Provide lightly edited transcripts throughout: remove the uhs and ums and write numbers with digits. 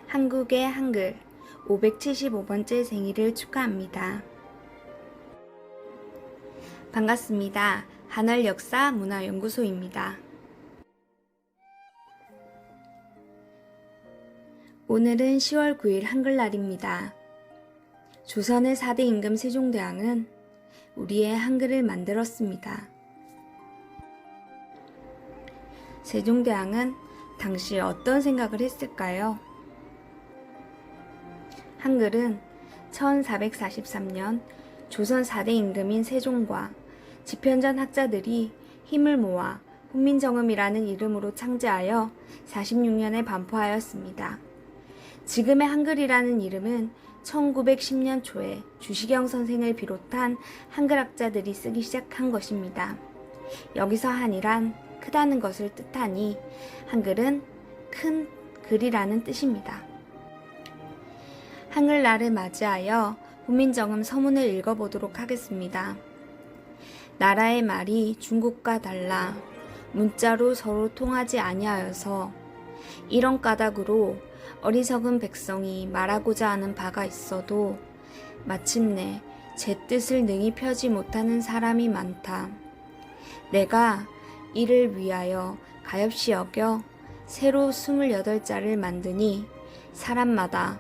한국의 한글 575번째 생일을 축하합니다. 반갑습니다. 한월역사문화연구소입니다. 오늘은 10월 9일 한글날입니다. 조선의 4대 임금 세종대왕은 우리의 한글을 만들었습니다. 세종대왕은 당시 어떤 생각을 했을까요? 한글은 1443년 조선 4대 임금인 세종과 집현전 학자들이 힘을 모아 훈민정음이라는 이름으로 창제하여 46년에 반포하였습니다. 지금의 한글이라는 이름은 1910년 초에 주시경 선생을 비롯한 한글학자들이 쓰기 시작한 것입니다. 여기서 한이란 크다는 것을 뜻하니 한글은 큰 글이라는 뜻입니다. 한글날을 맞이하여 훈민정음 서문을 읽어보도록 하겠습니다. 나라의 말이 중국과 달라 문자로 서로 통하지 아니하여서 이런 까닭으로 어리석은 백성이 말하고자 하는 바가 있어도 마침내 제 뜻을 능히 펴지 못하는 사람이 많다. 내가 이를 위하여 가엾이 여겨 새로 28자를 만드니 사람마다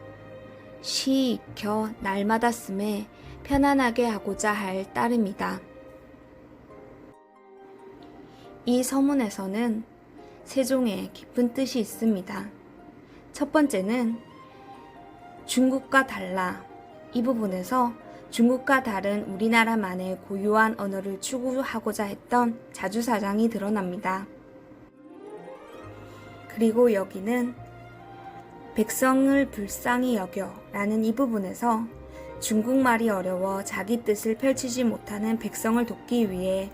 시 익혀 날마다 씀에 편안하게 하고자 할 따름이다. 이 서문에서는 세종의 깊은 뜻이 있습니다. 첫 번째는 중국과 달라. 이 부분에서 중국과 다른 우리나라만의 고유한 언어를 추구하고자 했던 자주사장이 드러납니다. 그리고 여기는 백성을 불쌍히 여겨 라는 이 부분에서 중국말이 어려워 자기 뜻을 펼치지 못하는 백성을 돕기 위해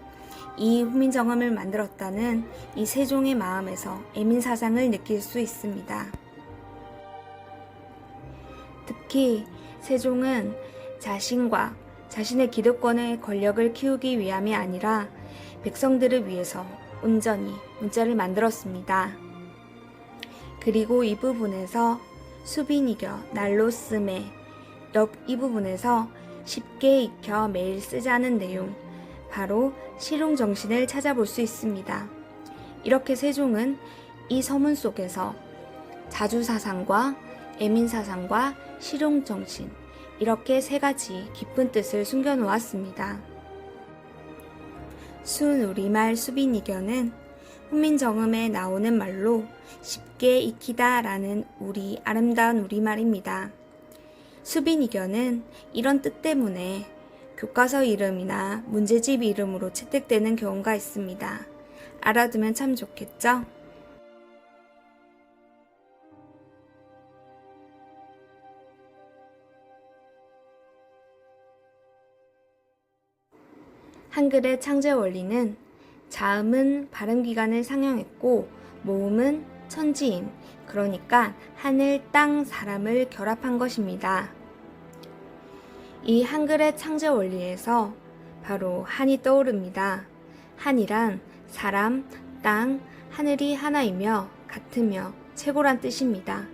이 훈민정음을 만들었다는 이 세종의 마음에서 애민사상을 느낄 수 있습니다. 특히 세종은 자신과 자신의 기득권의 권력을 키우기 위함이 아니라 백성들을 위해서 온전히 문자를 만들었습니다. 그리고 이 부분에서 수빈이겨 날로 씀에 이 부분에서 쉽게 익혀 매일 쓰자는 내용, 바로 실용정신을 찾아볼 수 있습니다. 이렇게 세종은 이 서문 속에서 자주사상과 애민사상과 실용정신, 이렇게 세 가지 깊은 뜻을 숨겨놓았습니다. 순우리말 수빈이겨는 훈민정음에 나오는 말로 쉽게 익히다 라는 우리 아름다운 우리말입니다. 수빈이겨는 이런 뜻 때문에 교과서 이름이나 문제집 이름으로 채택되는 경우가 있습니다. 알아두면 참 좋겠죠? 한글의 창제 원리는 자음은 발음기관을 상영했고 모음은 천지인, 그러니까 하늘, 땅, 사람을 결합한 것입니다. 이 한글의 창제 원리에서 바로 한이 떠오릅니다. 한이란 사람, 땅, 하늘이 하나이며 같으며 최고란 뜻입니다.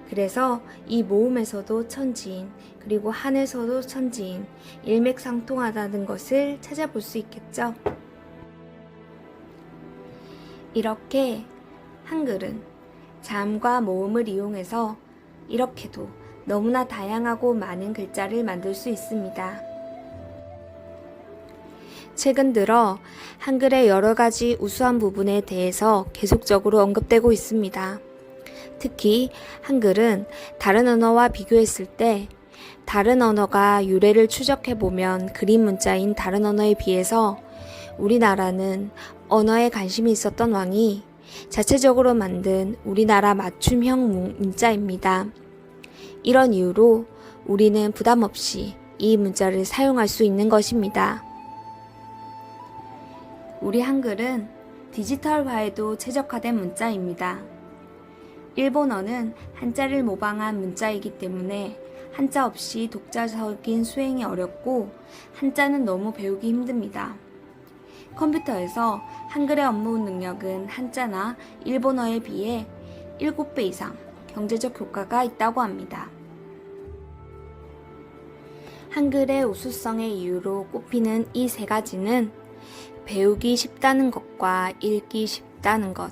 그래서 이 모음에서도 천지인, 그리고 한에서도 천지인, 일맥상통하다는 것을 찾아볼 수 있겠죠. 이렇게 한글은 자음과 모음을 이용해서 이렇게도 너무나 다양하고 많은 글자를 만들 수 있습니다. 최근 들어 한글의 여러 가지 우수한 부분에 대해서 계속적으로 언급되고 있습니다. 특히 한글은 다른 언어와 비교했을 때 다른 언어가 유래를 추적해보면 그림 문자인 다른 언어에 비해서 우리나라는 언어에 관심이 있었던 왕이 자체적으로 만든 우리나라 맞춤형 문자입니다. 이런 이유로 우리는 부담 없이 이 문자를 사용할 수 있는 것입니다. 우리 한글은 디지털화에도 최적화된 문자입니다. 일본어는 한자를 모방한 문자이기 때문에 한자 없이 독자적인 수행이 어렵고 한자는 너무 배우기 힘듭니다. 컴퓨터에서 한글의 업무 능력은 한자나 일본어에 비해 7배 이상 경제적 효과가 있다고 합니다. 한글의 우수성의 이유로 꼽히는 이 세 가지는 배우기 쉽다는 것과 읽기 쉽다는 것,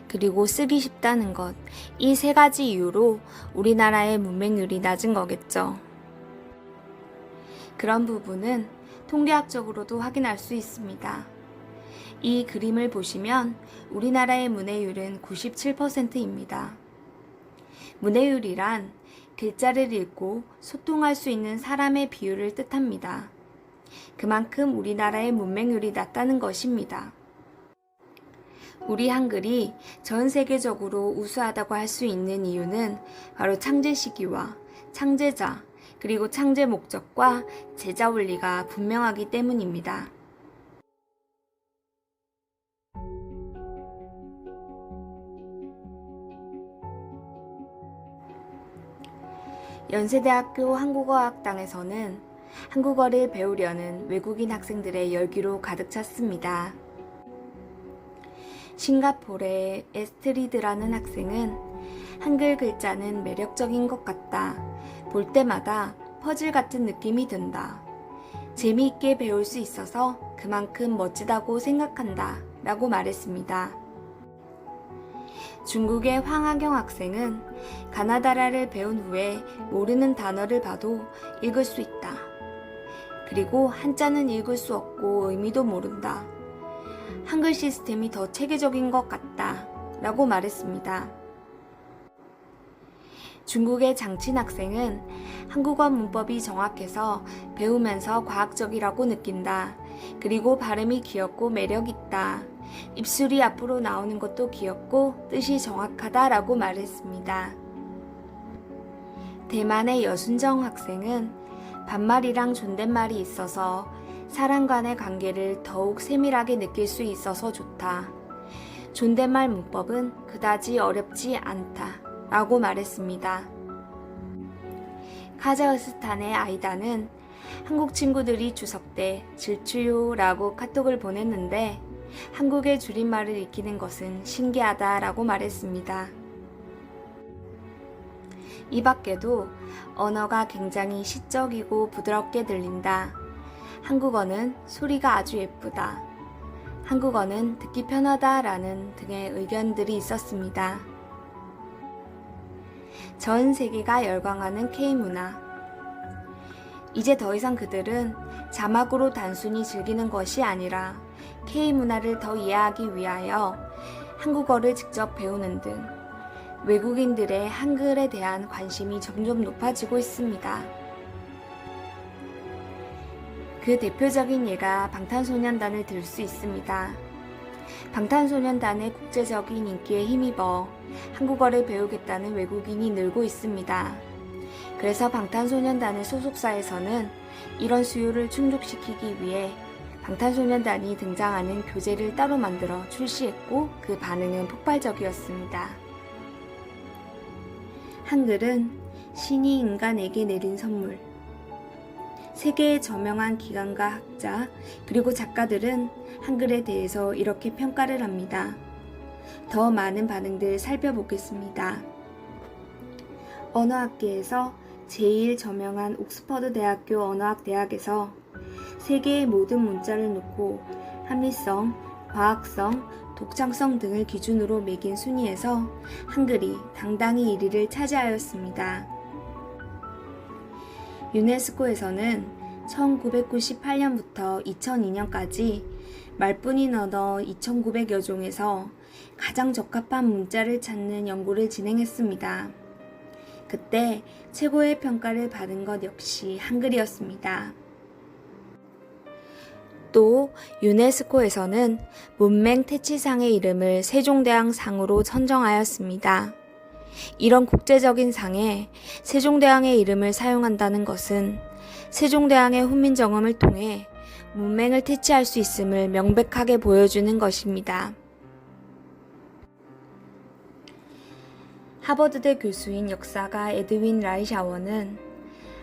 그리고 쓰기 쉽다는 것, 이 세 가지 이유로 우리나라의 문맹률이 낮은 거겠죠. 그런 부분은 통계학적으로도 확인할 수 있습니다. 이 그림을 보시면 우리나라의 문해율은 97%입니다. 문해율이란 글자를 읽고 소통할 수 있는 사람의 비율을 뜻합니다. 그만큼 우리나라의 문맹률이 낮다는 것입니다. 우리 한글이 전 세계적으로 우수하다고 할 수 있는 이유는 바로 창제 시기와 창제자, 그리고 창제 목적과 제자 원리가 분명하기 때문입니다. 연세대학교 한국어학당에서는 한국어를 배우려는 외국인 학생들의 열기로 가득 찼습니다. 싱가포르의 에스트리드라는 학생은 한글 글자는 매력적인 것 같다. 볼 때마다 퍼즐 같은 느낌이 든다. 재미있게 배울 수 있어서 그만큼 멋지다고 생각한다. 라고 말했습니다. 중국의 황하경 학생은 가나다라를 배운 후에 모르는 단어를 봐도 읽을 수 있다. 그리고 한자는 읽을 수 없고 의미도 모른다. 한글 시스템이 더 체계적인 것 같다. 라고 말했습니다. 중국의 장친 학생은 한국어 문법이 정확해서 배우면서 과학적이라고 느낀다. 그리고 발음이 귀엽고 매력있다. 입술이 앞으로 나오는 것도 귀엽고 뜻이 정확하다라고 말했습니다. 대만의 여순정 학생은 반말이랑 존댓말이 있어서 사람 간의 관계를 더욱 세밀하게 느낄 수 있어서 좋다. 존댓말 문법은 그다지 어렵지 않다. 라고 말했습니다. 카자흐스탄의 아이다는 한국 친구들이 추석 때 질추요라고 카톡을 보냈는데 한국의 줄임말을 익히는 것은 신기하다라고 말했습니다. 이 밖에도 언어가 굉장히 시적이고 부드럽게 들린다. 한국어는 소리가 아주 예쁘다. 한국어는 듣기 편하다라는 등의 의견들이 있었습니다. 전 세계가 열광하는 K문화. 이제 더 이상 그들은 자막으로 단순히 즐기는 것이 아니라 K문화를 더 이해하기 위하여 한국어를 직접 배우는 등 외국인들의 한글에 대한 관심이 점점 높아지고 있습니다. 그 대표적인 예가 방탄소년단을 들 수 있습니다. 방탄소년단의 국제적인 인기에 힘입어 한국어를 배우겠다는 외국인이 늘고 있습니다. 그래서 방탄소년단의 소속사에서는 이런 수요를 충족시키기 위해 방탄소년단이 등장하는 교재를 따로 만들어 출시했고 그 반응은 폭발적이었습니다. 한글은 신이 인간에게 내린 선물. 세계의 저명한 기관과 학자 그리고 작가들은 한글에 대해서 이렇게 평가를 합니다. 더 많은 반응들 살펴보겠습니다. 언어학계에서 제일 저명한 옥스퍼드 대학교 언어학대학에서 세계의 모든 문자를 놓고 합리성, 과학성, 독창성 등을 기준으로 매긴 순위에서 한글이 당당히 1위를 차지하였습니다. 유네스코에서는 1998년부터 2002년까지 말뿐인 언어 2,900여 종에서 가장 적합한 문자를 찾는 연구를 진행했습니다. 그때 최고의 평가를 받은 것 역시 한글이었습니다. 또 유네스코에서는 문맹 태치상의 이름을 세종대왕 상으로 선정하였습니다. 이런 국제적인 상에 세종대왕의 이름을 사용한다는 것은 세종대왕의 훈민정음을 통해 문맹을 퇴치할 수 있음을 명백하게 보여주는 것입니다. 하버드대 교수인 역사가 에드윈 라이샤워는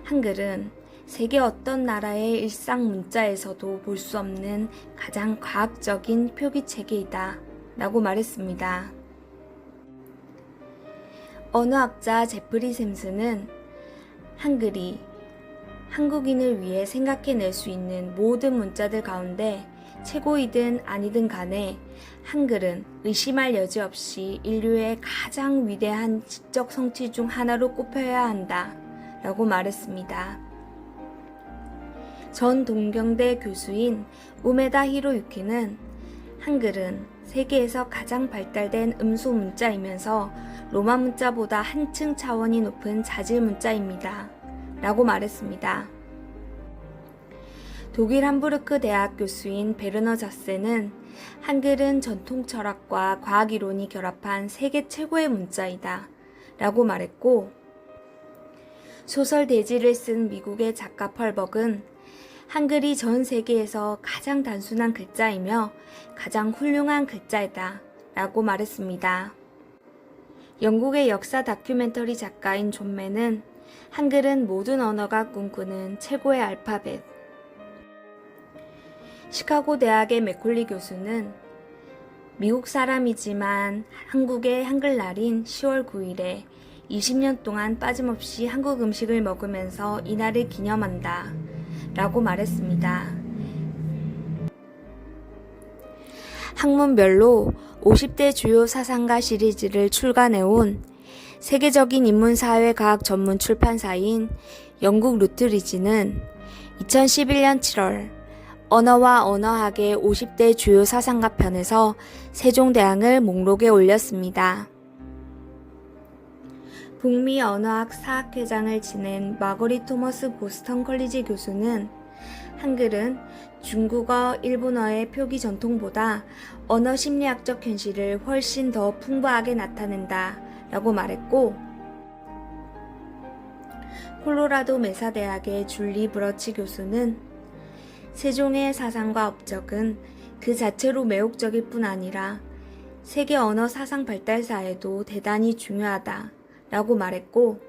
한글은 세계 어떤 나라의 일상 문자에서도 볼 수 없는 가장 과학적인 표기체계이다 라고 말했습니다. 언어학자 제프리 샘스는 한글이 한국인을 위해 생각해낼 수 있는 모든 문자들 가운데 최고이든 아니든 간에 한글은 의심할 여지 없이 인류의 가장 위대한 지적 성취 중 하나로 꼽혀야 한다 라고 말했습니다. 전 동경대 교수인 우메다 히로유키는 한글은 세계에서 가장 발달된 음소 문자이면서 로마 문자보다 한층 차원이 높은 자질 문자입니다. 라고 말했습니다. 독일 함부르크 대학 교수인 베르너 자세는 한글은 전통 철학과 과학 이론이 결합한 세계 최고의 문자이다. 라고 말했고, 소설 대지를 쓴 미국의 작가 펄벅은 한글이 전 세계에서 가장 단순한 글자이며 가장 훌륭한 글자이다. 라고 말했습니다. 영국의 역사 다큐멘터리 작가인 존 맨은 한글은 모든 언어가 꿈꾸는 최고의 알파벳. 시카고 대학의 맥콜리 교수는 미국 사람이지만 한국의 한글날인 10월 9일에 20년 동안 빠짐없이 한국 음식을 먹으면서 이날을 기념한다. 라고 말했습니다. 학문별로 50대 주요 사상가 시리즈를 출간해온 세계적인 인문사회과학 전문 출판사인 영국 루트리지는 2011년 7월 언어와 언어학의 50대 주요 사상가 편에서 세종대왕을 목록에 올렸습니다. 북미 언어학 사학회장을 지낸 마거리 토머스 보스턴 컬리지 교수는 한글은 중국어, 일본어의 표기 전통보다 언어 심리학적 현실을 훨씬 더 풍부하게 나타낸다 라고 말했고, 콜로라도 메사 대학의 줄리 브러치 교수는 세종의 사상과 업적은 그 자체로 매혹적일 뿐 아니라 세계 언어 사상 발달사에도 대단히 중요하다 라고 말했고,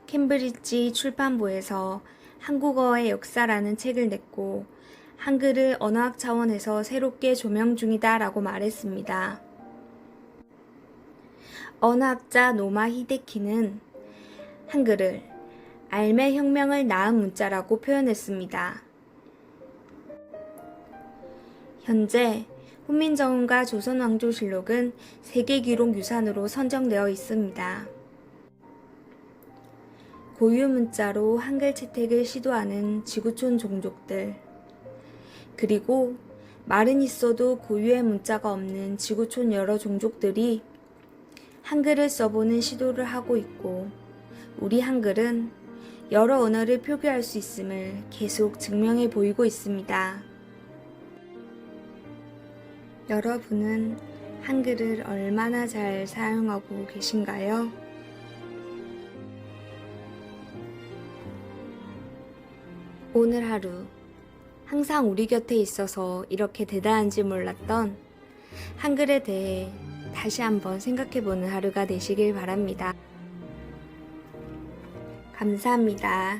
캠브리지 출판부에서 한국어의 역사라는 책을 냈고 한글을 언어학 차원에서 새롭게 조명 중이다 라고 말했습니다. 언어학자 노마 히데키는 한글을 알매 혁명을 낳은 문자라고 표현했습니다. 현재 훈민정음과 조선왕조실록은 세계기록유산으로 선정되어 있습니다. 고유 문자로 한글 채택을 시도하는 지구촌 종족들, 그리고 말은 있어도 고유의 문자가 없는 지구촌 여러 종족들이 한글을 써보는 시도를 하고 있고, 우리 한글은 여러 언어를 표기할 수 있음을 계속 증명해 보이고 있습니다. 여러분은 한글을 얼마나 잘 사용하고 계신가요? 오늘 하루 항상 우리 곁에 있어서 이렇게 대단한지 몰랐던 한글에 대해 다시 한번 생각해보는 하루가 되시길 바랍니다. 감사합니다.